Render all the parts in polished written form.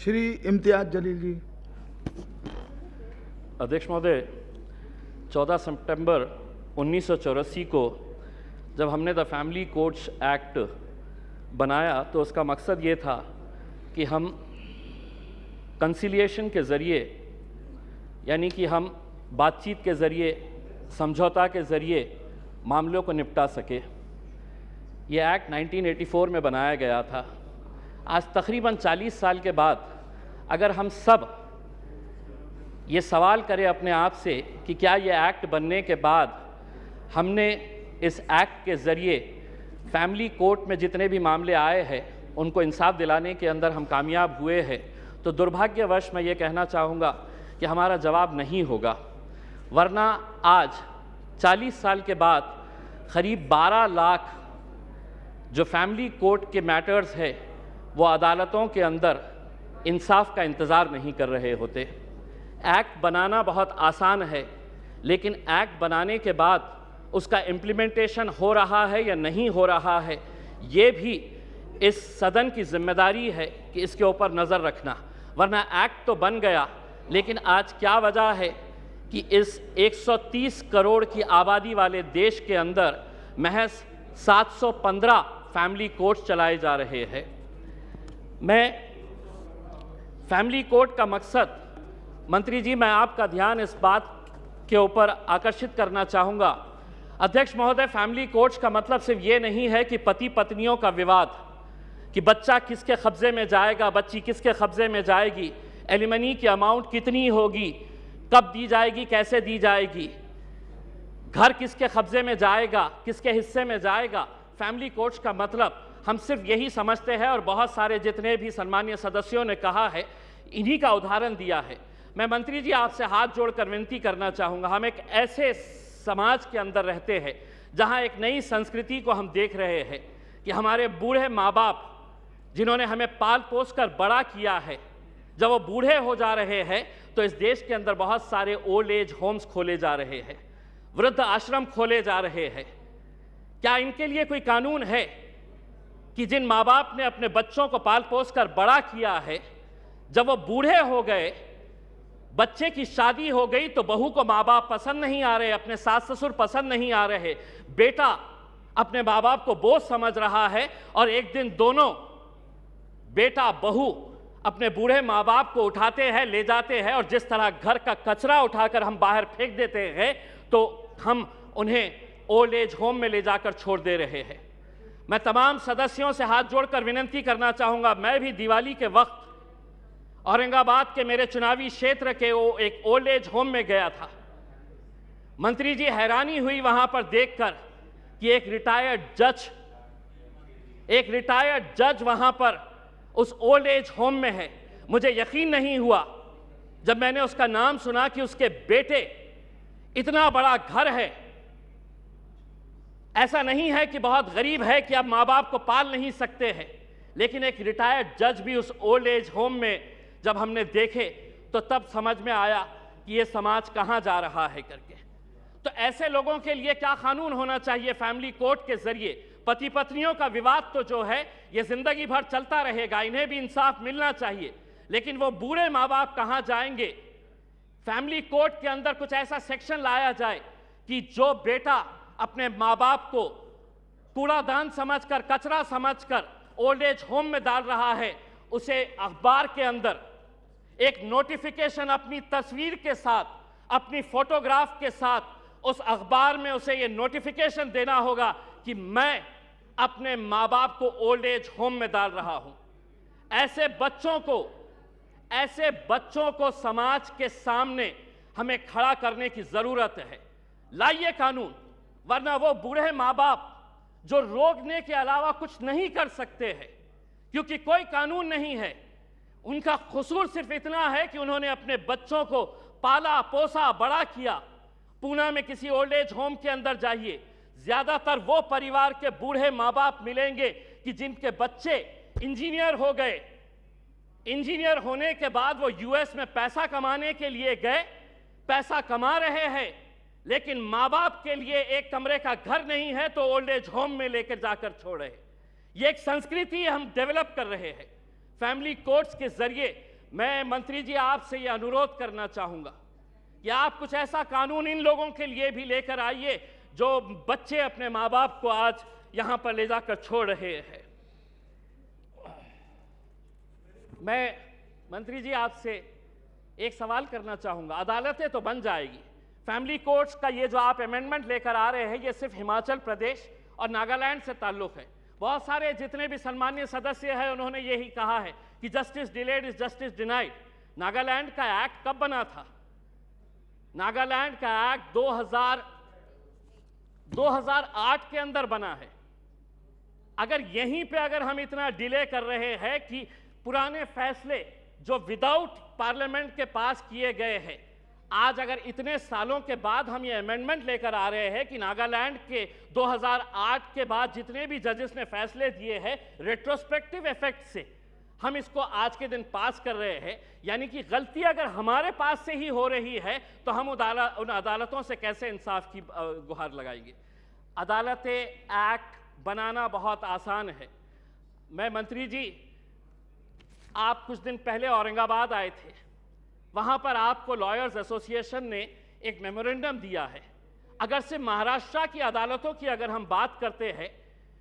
श्री इम्तियाज जलील जी। अध्यक्ष महोदय, 14 सितंबर 1984 को जब हमने द फैमिली कोर्ट्स एक्ट बनाया तो उसका मकसद ये था कि हम कंसिलिएशन के ज़रिए, यानी कि हम बातचीत के ज़रिए, समझौता के ज़रिए मामलों को निपटा सके। ये एक्ट 1984 में बनाया गया था। आज तकरीबन 40 साल के बाद अगर हम सब ये सवाल करें अपने आप से कि क्या ये एक्ट बनने के बाद हमने इस एक्ट के ज़रिए फैमिली कोर्ट में जितने भी मामले आए हैं उनको इंसाफ दिलाने के अंदर हम कामयाब हुए हैं, तो दुर्भाग्यवश मैं ये कहना चाहूँगा कि हमारा जवाब नहीं होगा। वरना आज 40 साल के बाद करीब 12 लाख जो फैमिली कोर्ट के मैटर्स है वो अदालतों के अंदर इंसाफ का इंतज़ार नहीं कर रहे होते। एक्ट बनाना बहुत आसान है, लेकिन एक्ट बनाने के बाद उसका इम्प्लीमेंटेशन हो रहा है या नहीं हो रहा है, ये भी इस सदन की जिम्मेदारी है कि इसके ऊपर नज़र रखना। वरना एक्ट तो बन गया, लेकिन आज क्या वजह है कि इस 130 करोड़ की आबादी वाले देश के अंदर महज 715 फैमिली कोर्ट चलाए जा रहे हैं। मैं फैमिली कोर्ट का मकसद, मंत्री जी, मैं आपका ध्यान इस बात के ऊपर आकर्षित करना चाहूँगा। अध्यक्ष महोदय, फैमिली कोर्ट्स का मतलब सिर्फ ये नहीं है कि पति पत्नियों का विवाद, कि बच्चा किसके कब्जे में जाएगा, बच्ची किसके कब्जे में जाएगी, एलिमनी की अमाउंट कितनी होगी, कब दी जाएगी, कैसे दी जाएगी, घर किसके कब्जे में जाएगा, किसके हिस्से में जाएगा। फैमिली कोर्ट्स का मतलब हम सिर्फ यही समझते हैं, और बहुत सारे जितने भी सम्मानीय सदस्यों ने कहा है, इन्हीं का उदाहरण दिया है। मैं मंत्री जी आपसे हाथ जोड़कर विनती करना चाहूँगा, हम एक ऐसे समाज के अंदर रहते हैं जहाँ एक नई संस्कृति को हम देख रहे हैं कि हमारे बूढ़े माँ बाप जिन्होंने हमें पाल पोस कर बड़ा किया है, जब वो बूढ़े हो जा रहे हैं तो इस देश के अंदर बहुत सारे ओल्ड एज होम्स खोले जा रहे हैं, वृद्ध आश्रम खोले जा रहे हैं। क्या इनके लिए कोई कानून है कि जिन माँ बाप ने अपने बच्चों को पाल पोस कर बड़ा किया है, जब वो बूढ़े हो गए, बच्चे की शादी हो गई, तो बहू को माँ बाप पसंद नहीं आ रहे, अपने सास ससुर पसंद नहीं आ रहे, बेटा अपने माँ बाप को बोझ समझ रहा है, और एक दिन दोनों बेटा बहू अपने बूढ़े माँ बाप को उठाते हैं, ले जाते हैं, और जिस तरह घर का कचरा उठाकर हम बाहर फेंक देते हैं, तो हम उन्हें ओल्ड एज होम में ले जाकर छोड़ दे रहे हैं। मैं तमाम सदस्यों से हाथ जोड़कर विनती करना चाहूँगा, मैं भी दिवाली के वक्त औरंगाबाद के मेरे चुनावी क्षेत्र के वो एक ओल्ड एज होम में गया था। मंत्री जी, हैरानी हुई वहां पर देखकर कि एक रिटायर्ड जज वहां पर उस ओल्ड एज होम में है। मुझे यकीन नहीं हुआ जब मैंने उसका नाम सुना कि उसके बेटे, इतना बड़ा घर है, ऐसा नहीं है कि बहुत गरीब है कि आप माँ बाप को पाल नहीं सकते हैं, लेकिन एक रिटायर्ड जज भी उस ओल्ड एज होम में जब हमने देखे तो तब समझ में आया कि ये समाज कहाँ जा रहा है करके। तो ऐसे लोगों के लिए क्या कानून होना चाहिए फैमिली कोर्ट के जरिए? पति पत्नियों का विवाद तो जो है ये जिंदगी भर चलता रहेगा, इन्हें भी इंसाफ मिलना चाहिए, लेकिन वो बूढ़े माँ बाप कहाँ जाएंगे? फैमिली कोर्ट के अंदर कुछ ऐसा सेक्शन लाया जाए कि जो बेटा अपने माँ बाप को कूड़ादान समझकर, कचरा समझकर ओल्ड एज होम में डाल रहा है, उसे अखबार के अंदर एक नोटिफिकेशन अपनी तस्वीर के साथ, अपनी फोटोग्राफ के साथ, उस अखबार में उसे ये नोटिफिकेशन देना होगा कि मैं अपने माँ बाप को ओल्ड एज होम में डाल रहा हूं। ऐसे बच्चों को समाज के सामने हमें खड़ा करने की जरूरत है। लाइए कानून, वरना वो बूढ़े माँ बाप जो रोकने के अलावा कुछ नहीं कर सकते हैं, क्योंकि कोई कानून नहीं है, उनका कसूर सिर्फ इतना है कि उन्होंने अपने बच्चों को पाला पोसा बड़ा किया। पूना में किसी ओल्ड एज होम के अंदर जाइए, ज्यादातर वो परिवार के बूढ़े माँ बाप मिलेंगे कि जिनके बच्चे इंजीनियर हो गए, इंजीनियर होने के बाद वो यूएस में पैसा कमाने के लिए गए, पैसा कमा रहे हैं, लेकिन माँ बाप के लिए एक कमरे का घर नहीं है तो ओल्ड एज होम में लेकर जाकर छोड़ रहे। ये एक संस्कृति हम डेवलप कर रहे हैं। फैमिली कोर्ट्स के जरिए मैं मंत्री जी आपसे ये अनुरोध करना चाहूँगा कि आप कुछ ऐसा कानून इन लोगों के लिए भी लेकर आइए जो बच्चे अपने माँ बाप को आज यहाँ पर ले जाकर छोड़ रहे हैं। मैं मंत्री जी आपसे एक सवाल करना चाहूँगा, अदालतें तो बन जाएगी, फैमिली कोर्ट्स का ये जो आप अमेंडमेंट लेकर आ रहे हैं ये सिर्फ हिमाचल प्रदेश और नागालैंड से ताल्लुक़ है। बहुत सारे जितने भी सम्मानीय सदस्य हैं उन्होंने यही कहा है कि justice delayed is justice denied. Nagaland का एक्ट कब बना था? नागालैंड का एक्ट 2008 के अंदर बना है। अगर यहीं पे अगर हम इतना डिले कर रहे हैं कि पुराने फैसले जो विदाउट पार्लियामेंट के पास किए गए हैं, आज अगर इतने सालों के बाद हम ये अमेंडमेंट लेकर आ रहे हैं कि नागालैंड के 2008 के बाद जितने भी जजेस ने फैसले दिए हैं रेट्रोस्पेक्टिव इफेक्ट से हम इसको आज के दिन पास कर रहे हैं, यानी कि गलती अगर हमारे पास से ही हो रही है तो हम उन अदालतों से कैसे इंसाफ की गुहार लगाएंगे। अदालतें एक्ट बनाना बहुत आसान है। मैं मंत्री जी, आप कुछ दिन पहले औरंगाबाद आए थे, वहाँ पर आपको लॉयर्स एसोसिएशन ने एक मेमोरेंडम दिया है। अगर से महाराष्ट्र की अदालतों की अगर हम बात करते हैं,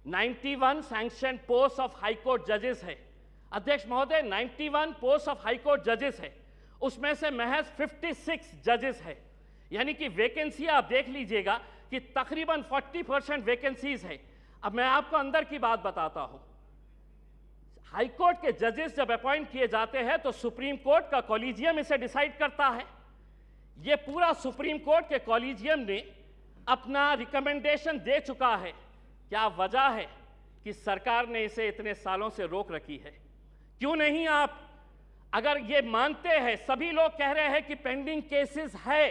91 sanction post of high court जजेस है। अध्यक्ष महोदय, 91 पोस्ट ऑफ हाई कोर्ट जजेस है, उसमें से महज 56 जजेस है, यानी कि वैकेंसी आप देख लीजिएगा कि तकरीबन 40% वैकेंसीज है। अब मैं आपको अंदर की बात बताता हूं, हाई कोर्ट के जजेस जब अपॉइंट किए जाते हैं तो सुप्रीम कोर्ट का कॉलेजियम इसे डिसाइड करता है। यह पूरा सुप्रीम कोर्ट के कॉलेजियम ने अपना रिकमेंडेशन दे चुका है। क्या वजह है कि सरकार ने इसे इतने सालों से रोक रखी है? क्यों नहीं आप, अगर ये मानते हैं, सभी लोग कह रहे हैं कि पेंडिंग केसेस है,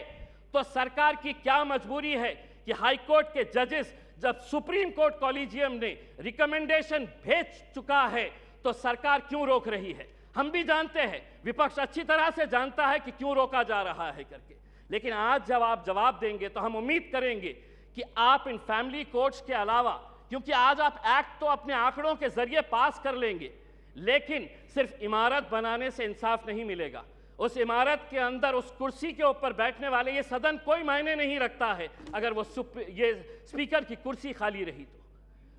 तो सरकार की क्या मजबूरी है कि हाई कोर्ट के जजेस जब सुप्रीम कोर्ट कॉलेजियम ने रिकमेंडेशन भेज चुका है तो सरकार क्यों रोक रही है? हम भी जानते हैं, विपक्ष अच्छी तरह से जानता है कि क्यों रोका जा रहा है करके, लेकिन आज जब आप जवाब देंगे तो हम उम्मीद करेंगे कि आप इन फैमिली कोर्ट्स के अलावा, क्योंकि आज आप एक्ट तो अपने आंकड़ों के जरिए पास कर लेंगे, लेकिन सिर्फ इमारत बनाने से इंसाफ नहीं मिलेगा। उस इमारत के अंदर उस कुर्सी के ऊपर बैठने वाले, ये सदन कोई मायने नहीं रखता है अगर वो ये स्पीकर की कुर्सी खाली रही तो।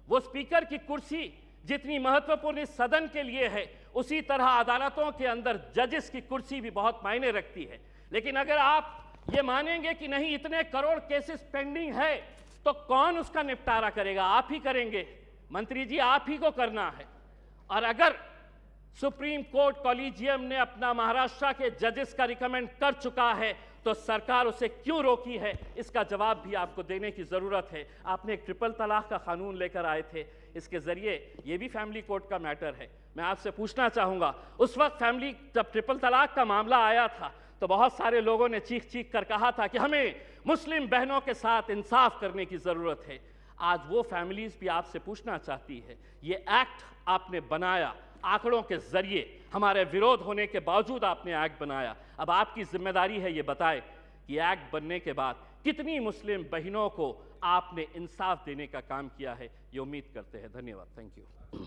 वो स्पीकर की कुर्सी जितनी महत्वपूर्ण इस सदन के लिए है, उसी तरह अदालतों के अंदर जजेस की कुर्सी भी बहुत मायने रखती है। लेकिन अगर आप ये मानेंगे कि नहीं, इतने करोड़ केसेस पेंडिंग है, तो कौन उसका निपटारा करेगा? आप ही करेंगे मंत्री जी, आप ही को करना है। और अगर सुप्रीम कोर्ट कॉलेजियम ने अपना महाराष्ट्र के जजेस का रिकमेंड कर चुका है तो सरकार उसे क्यों रोकी है, इसका जवाब भी आपको देने की ज़रूरत है। आपने एक ट्रिपल तलाक का कानून लेकर आए थे, इसके ज़रिए ये भी फैमिली कोर्ट का मैटर है। मैं आपसे पूछना चाहूँगा, उस वक्त जब ट्रिपल तलाक का मामला आया था तो बहुत सारे लोगों ने चीख चीख कर कहा था कि हमें मुस्लिम बहनों के साथ इंसाफ करने की ज़रूरत है। आज वो फैमिलीज भी आपसे पूछना चाहती है, ये एक्ट आपने बनाया, आंकड़ों के जरिए हमारे विरोध होने के बावजूद आपने एक्ट बनाया, अब आपकी जिम्मेदारी है ये बताए कि एक्ट बनने के बाद कितनी मुस्लिम बहनों को आपने इंसाफ देने का काम किया है। ये उम्मीद करते हैं। धन्यवाद। Thank you.